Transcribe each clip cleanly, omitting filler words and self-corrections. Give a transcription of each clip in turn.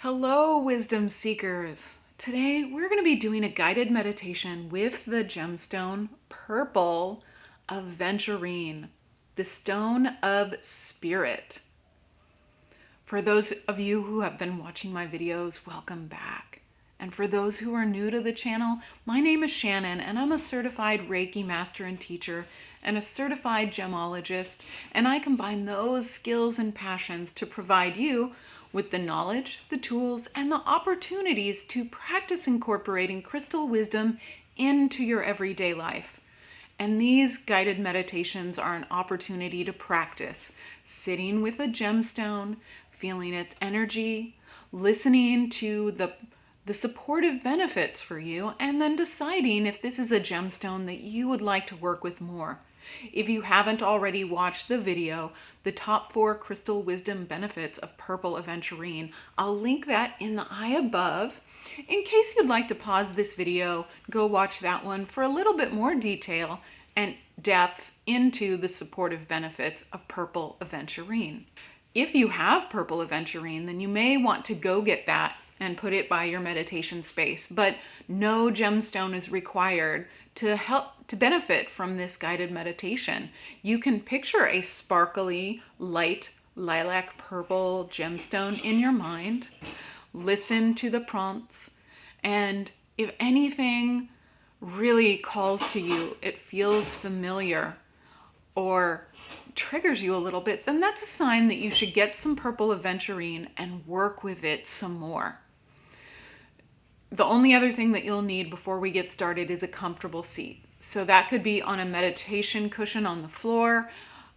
Hello, wisdom seekers. Today we're going to be doing a guided meditation with the gemstone Purple Aventurine, the stone of spirit. For those of you who have been watching my videos, welcome back. And for those who are new to the channel, my name is Shannon and I'm a certified Reiki master and teacher and a certified gemologist, and I combine those skills and passions to provide you with the knowledge, the tools, and the opportunities to practice incorporating crystal wisdom into your everyday life. And these guided meditations are an opportunity to practice sitting with a gemstone, feeling its energy, listening to the supportive benefits for you, and then deciding if this is a gemstone that you would like to work with more. If you haven't already watched the video, the top 4 crystal wisdom benefits of Purple Aventurine, I'll link that in the eye above. In case you'd like to pause this video, go watch that one for a little bit more detail and depth into the supportive benefits of Purple Aventurine. If you have Purple Aventurine, then you may want to go get that and put it by your meditation space, but no gemstone is required to benefit from this guided meditation. You can picture a sparkly, light, lilac purple gemstone in your mind, listen to the prompts, and if anything really calls to you, it feels familiar or triggers you a little bit, then that's a sign that you should get some Purple Aventurine and work with it some more. The only other thing that you'll need before we get started is a comfortable seat. So that could be on a meditation cushion on the floor,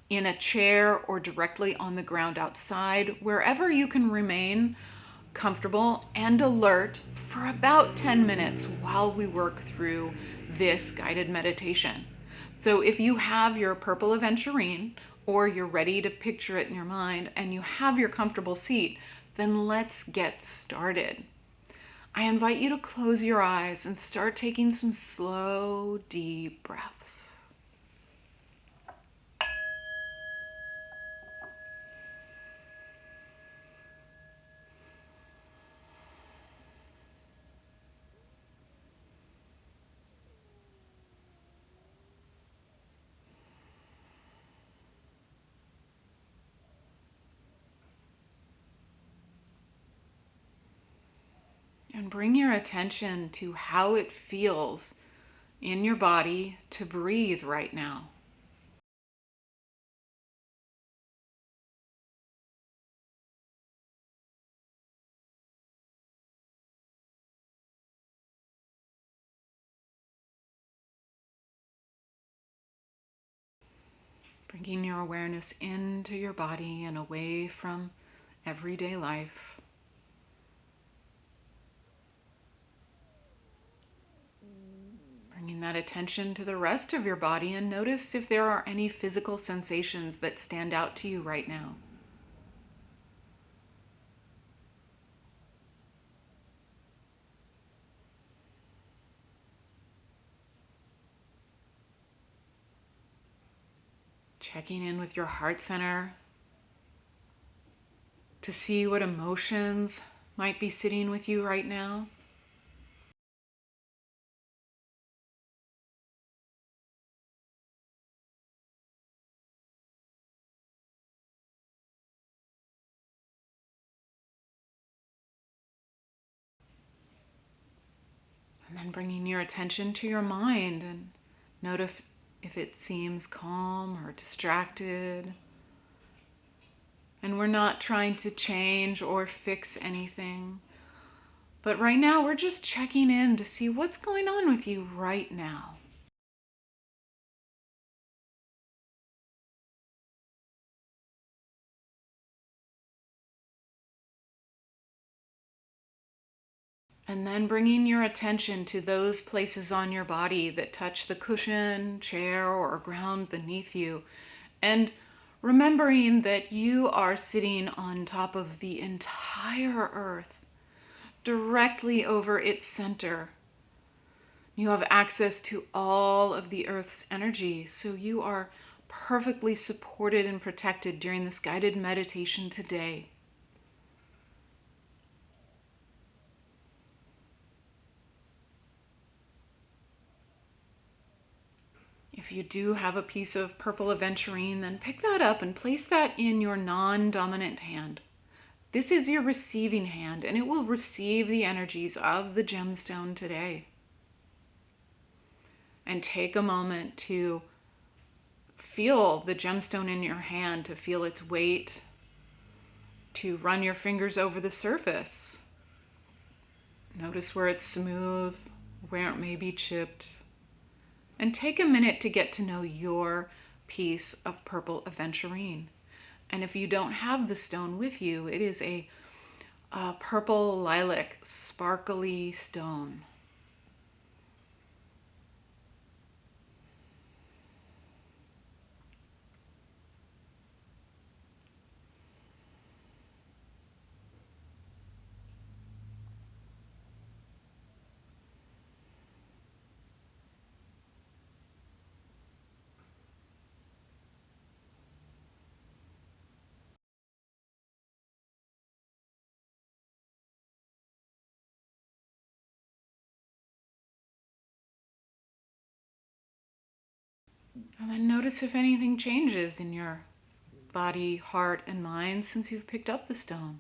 in a chair, or directly on the ground outside, wherever you can remain comfortable and alert for about 10 minutes while we work through this guided meditation. So if you have your Purple Aventurine, or you're ready to picture it in your mind, and you have your comfortable seat, then let's get started. I invite you to close your eyes and start taking some slow, deep breaths. And bring your attention to how it feels in your body to breathe right now. Bringing your awareness into your body and away from everyday life. Bringing that attention to the rest of your body, and notice if there are any physical sensations that stand out to you right now. Checking in with your heart center to see what emotions might be sitting with you right now. And then bringing your attention to your mind, and note if it seems calm or distracted. And we're not trying to change or fix anything, but right now we're just checking in to see what's going on with you right now. And then bringing your attention to those places on your body that touch the cushion, chair, or ground beneath you. And remembering that you are sitting on top of the entire earth, directly over its center. You have access to all of the earth's energy, so you are perfectly supported and protected during this guided meditation today. If you do have a piece of purple aventurine, then pick that up and place that in your non-dominant hand. This is your receiving hand, and it will receive the energies of the gemstone today. And take a moment to feel the gemstone in your hand, to feel its weight, to run your fingers over the surface. Notice where it's smooth, where it may be chipped. And take a minute to get to know your piece of purple aventurine. And if you don't have the stone with you, it is a purple lilac sparkly stone. And then notice if anything changes in your body, heart, and mind since you've picked up the stone.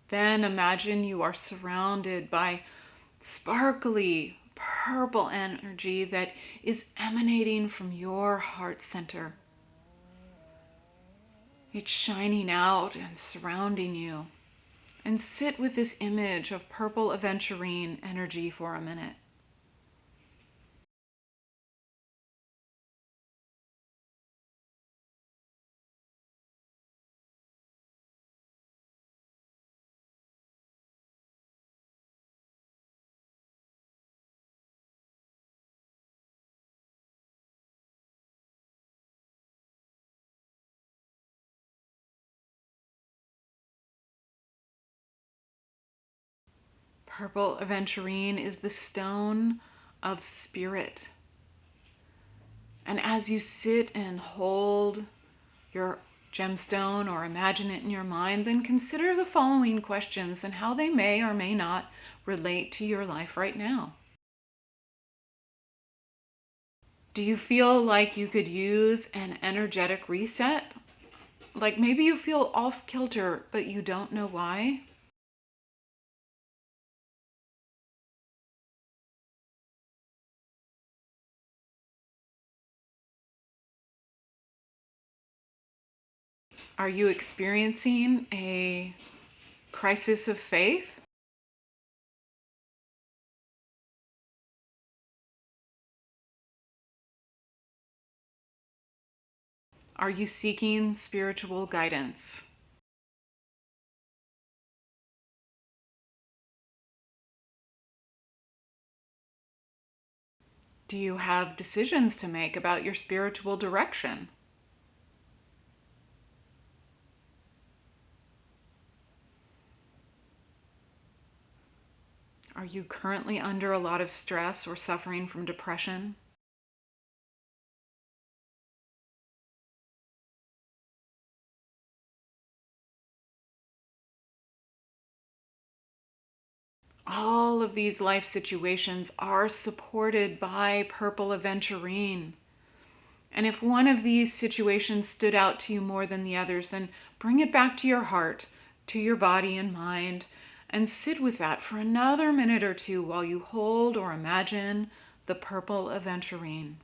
Then imagine you are surrounded by sparkly purple energy that is emanating from your heart center. It's shining out and surrounding you. And sit with this image of purple aventurine energy for a minute. Purple aventurine is the stone of spirit. And as you sit and hold your gemstone or imagine it in your mind, then consider the following questions and how they may or may not relate to your life right now. Do you feel like you could use an energetic reset? Like maybe you feel off kilter, but you don't know why? Are you experiencing a crisis of faith? Are you seeking spiritual guidance? Do you have decisions to make about your spiritual direction? Are you currently under a lot of stress or suffering from depression? All of these life situations are supported by purple aventurine. And if one of these situations stood out to you more than the others, then bring it back to your heart, to your body and mind, and sit with that for another minute or two while you hold or imagine the purple aventurine.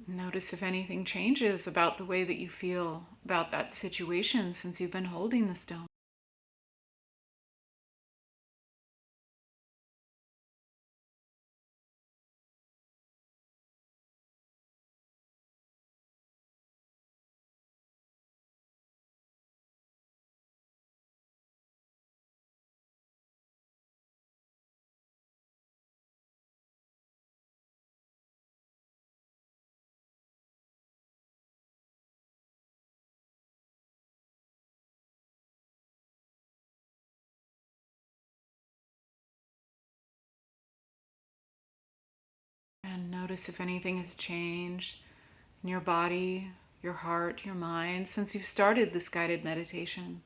Notice if anything changes about the way that you feel about that situation since you've been holding the stone. And notice if anything has changed in your body, your heart, your mind since you've started this guided meditation.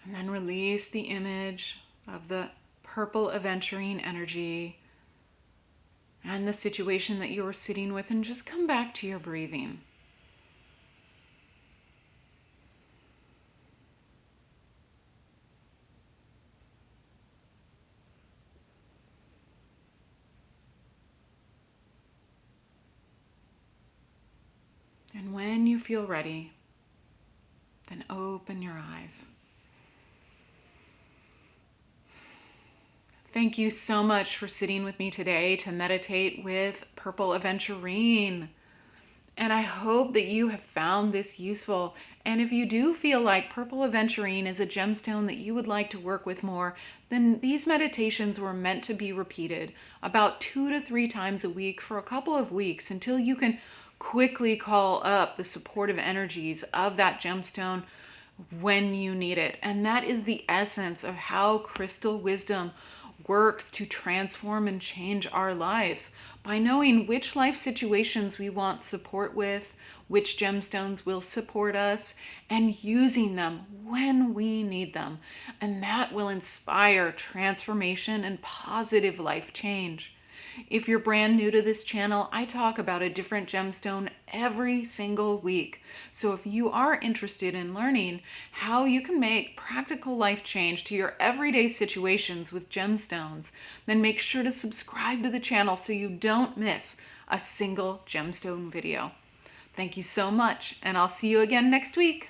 And then release the image of the purple aventurine energy and the situation that you were sitting with, and just come back to your breathing. And when you feel ready, then open your eyes. Thank you so much for sitting with me today to meditate with Purple Aventurine. And I hope that you have found this useful. And if you do feel like Purple Aventurine is a gemstone that you would like to work with more, then these meditations were meant to be repeated about 2 to 3 times a week for a couple of weeks until you can quickly call up the supportive energies of that gemstone when you need it. And that is the essence of how crystal wisdom works to transform and change our lives, by knowing which life situations we want support with, which gemstones will support us, and using them when we need them. And that will inspire transformation and positive life change. If you're brand new to this channel, I talk about a different gemstone every single week. So if you are interested in learning how you can make practical life change to your everyday situations with gemstones, then make sure to subscribe to the channel so you don't miss a single gemstone video. Thank you so much, and I'll see you again next week.